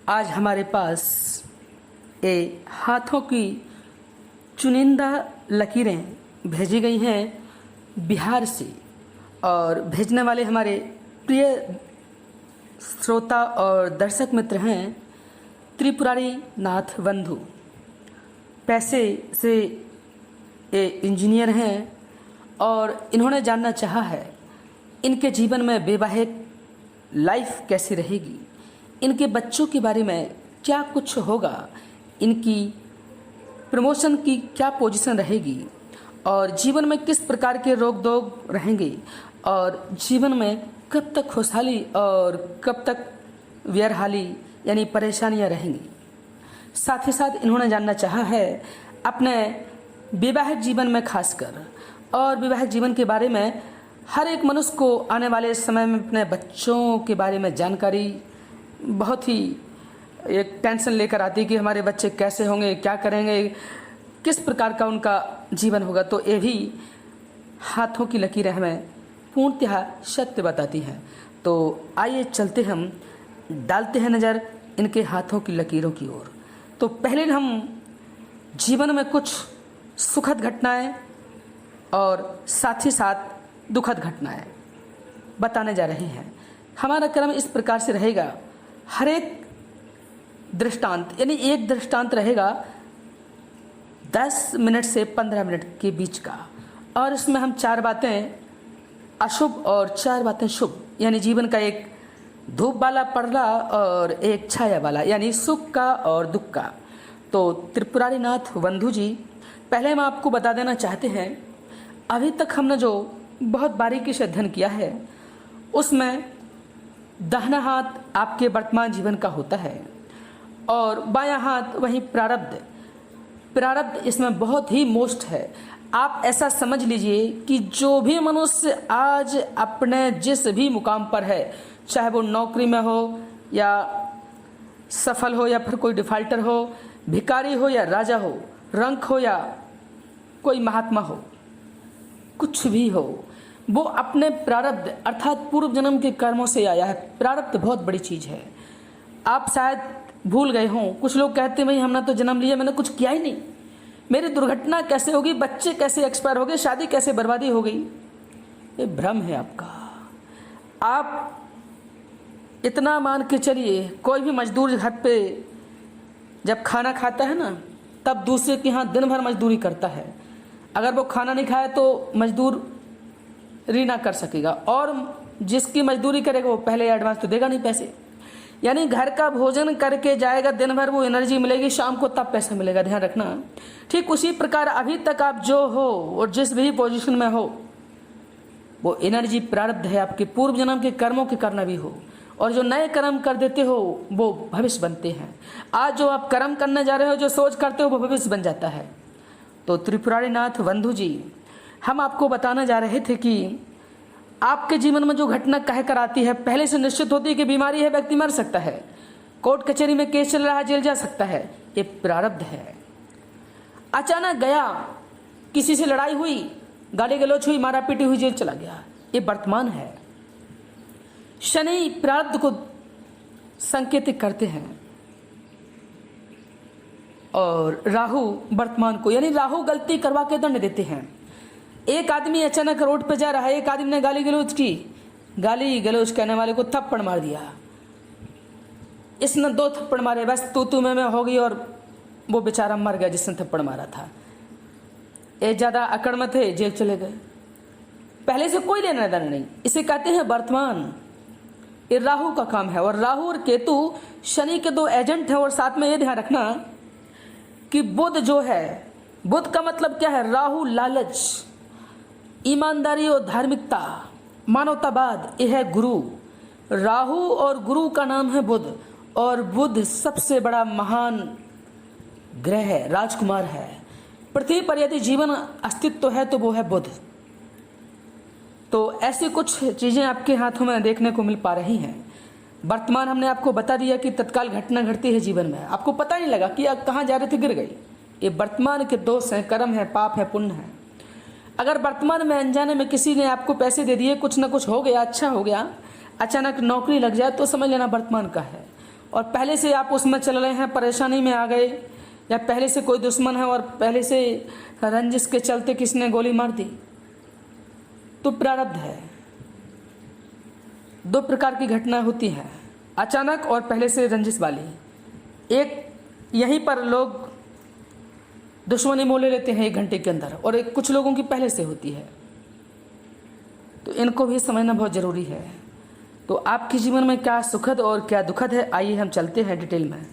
आज हमारे पास ये हाथों की चुनिंदा लकीरें भेजी गई हैं बिहार से। और भेजने वाले हमारे प्रिय श्रोता और दर्शक मित्र हैं त्रिपुरारी नाथ बंधु। पैसे से ये इंजीनियर हैं और इन्होंने जानना चाहा है इनके जीवन में वैवाहिक लाइफ कैसी रहेगी, इनके बच्चों के बारे में क्या कुछ होगा, इनकी प्रमोशन की क्या पोजीशन रहेगी और जीवन में किस प्रकार के रोक टोक रहेंगे और जीवन में कब तक खुशहाली और कब तक व्यरहाली यानी परेशानियां रहेंगी। साथ ही साथ इन्होंने जानना चाहा है अपने वैवाहिक जीवन में खासकर और वैवाहिक जीवन के बारे में हर एक मनुष्य को आने वाले समय में अपने बच्चों के बारे में जानकारी बहुत ही एक टेंशन लेकर आती है कि हमारे बच्चे कैसे होंगे, क्या करेंगे, किस प्रकार का उनका जीवन होगा। तो ये भी हाथों की लकीरें हमें पूर्णतः सत्य बताती हैं। तो आइए चलते हम डालते हैं नज़र इनके हाथों की लकीरों की ओर। तो पहले हम जीवन में कुछ सुखद घटनाएं और साथ ही साथ दुखद घटनाएं बताने जा रहे हैं। हमारा क्रम इस प्रकार से रहेगा, हर एक दृष्टांत यानी एक दृष्टांत रहेगा 10 मिनट से 15 मिनट के बीच का, और इसमें हम 4 बातें अशुभ और 4 बातें शुभ यानी जीवन का एक धूप वाला पड़ला और एक छाया वाला यानी सुख का और दुख का। तो त्रिपुरारी नाथ बंधु जी, पहले हम आपको बता देना चाहते हैं अभी तक हमने जो बहुत बारीकी से अध्ययन किया है उसमें दाहिना हाथ आपके वर्तमान जीवन का होता है और बायां हाथ वही प्रारब्ध इसमें बहुत ही मोस्ट है। आप ऐसा समझ लीजिए कि जो भी मनुष्य आज अपने जिस भी मुकाम पर है, चाहे वो नौकरी में हो या सफल हो या फिर कोई डिफाल्टर हो, भिखारी हो या राजा हो, रंक हो या कोई महात्मा हो, कुछ भी हो, वो अपने प्रारब्ध अर्थात पूर्व जन्म के कर्मों से आया है। प्रारब्ध बहुत बड़ी चीज़ है। आप शायद भूल गए हों, कुछ लोग कहते हैं भाई हमने तो जन्म लिया, मैंने कुछ किया ही नहीं, मेरी दुर्घटना कैसे होगी, बच्चे कैसे एक्सपायर हो गए, शादी कैसे बर्बादी हो गई। ये भ्रम है आपका। आप इतना मान के चलिए, कोई भी मजदूर घर पे जब खाना खाता है ना तब दूसरे के यहाँ दिन भर मजदूरी करता है। अगर वो खाना नहीं खाए तो मजदूरी ना कर सकेगा, और जिसकी मजदूरी करेगा वो पहले एडवांस तो देगा नहीं पैसे, यानी घर का भोजन करके जाएगा, दिन भर वो एनर्जी मिलेगी, शाम को तब पैसा मिलेगा, ध्यान रखना। ठीक उसी प्रकार अभी तक आप जो हो और जिस भी पोजीशन में हो वो एनर्जी प्रारब्ध है, आपके पूर्व जन्म के कर्मों के करना भी हो, और जो नए कर्म कर देते हो वो भविष्य बनते हैं। आज जो आप कर्म करने जा रहे हो, जो सोच करते हो वो भविष्य बन जाता है। तो त्रिपुरारी नाथ बंधु जी, हम आपको बताने जा रहे थे कि आपके जीवन में जो घटना कह कर आती है पहले से निश्चित होती है कि बीमारी है, व्यक्ति मर सकता है, कोर्ट कचहरी में केस चल रहा है, जेल जा सकता है, ये प्रारब्ध है। अचानक गया, किसी से लड़ाई हुई, गाली गलौच हुई, मारा पीटी हुई, जेल चला गया, ये वर्तमान है। शनि प्रारब्ध को संकेतित करते हैं और राहु वर्तमान को, यानी राहु गलती करवा के दंड देते हैं। एक आदमी अचानक रोड पे जा रहा है, एक आदमी ने गाली गलौज की, गाली गलौज करने वाले को थप्पड़ मार दिया, इसने 2 थप्पड़ मारे, बस तू मैं हो गई और वो बेचारा मर गया जिसने थप्पड़ मारा था। ये ज्यादा अकड़ में थे, जेल चले गए, पहले से कोई लेना देना नहीं। इसे कहते हैं वर्तमान। ये राहु का काम है, और राहु और केतु शनि के 2 एजेंट हैं। और साथ में ये ध्यान रखना कि बुध जो है, बुध का मतलब क्या है, राहु लालच, ईमानदारी और धार्मिकता, मानवतावाद, यह है गुरु। राहु और गुरु का नाम है बुध, और बुध सबसे बड़ा महान ग्रह है, राजकुमार है। पृथ्वी पर यदि जीवन अस्तित्व है तो वो है बुध। तो ऐसी कुछ चीजें आपके हाथों में देखने को मिल पा रही हैं। वर्तमान हमने आपको बता दिया कि तत्काल घटना घटती है जीवन में, आपको पता नहीं लगा कि आप कहाँ जा रहे थे, गिर गई। ये वर्तमान के दोष हैं, कर्म है, पाप है, पुण्य है। अगर वर्तमान में अनजाने में किसी ने आपको पैसे दे दिए, कुछ ना कुछ हो गया, अच्छा हो गया, अचानक नौकरी लग जाए, तो समझ लेना वर्तमान का है। और पहले से आप उसमें चल रहे हैं, परेशानी में आ गए, या पहले से कोई दुश्मन है और पहले से रंजिश के चलते किसने गोली मार दी, तो प्रारब्ध है। दो प्रकार की घटनाएं होती हैं, अचानक और पहले से रंजिश वाली। एक यहीं पर लोग दुश्मनी मोल लेते हैं 1 घंटे के अंदर, और एक कुछ लोगों की पहले से होती है, तो इनको भी समझना बहुत ज़रूरी है। तो आपके जीवन में क्या सुखद और क्या दुखद है, आइए हम चलते हैं डिटेल में।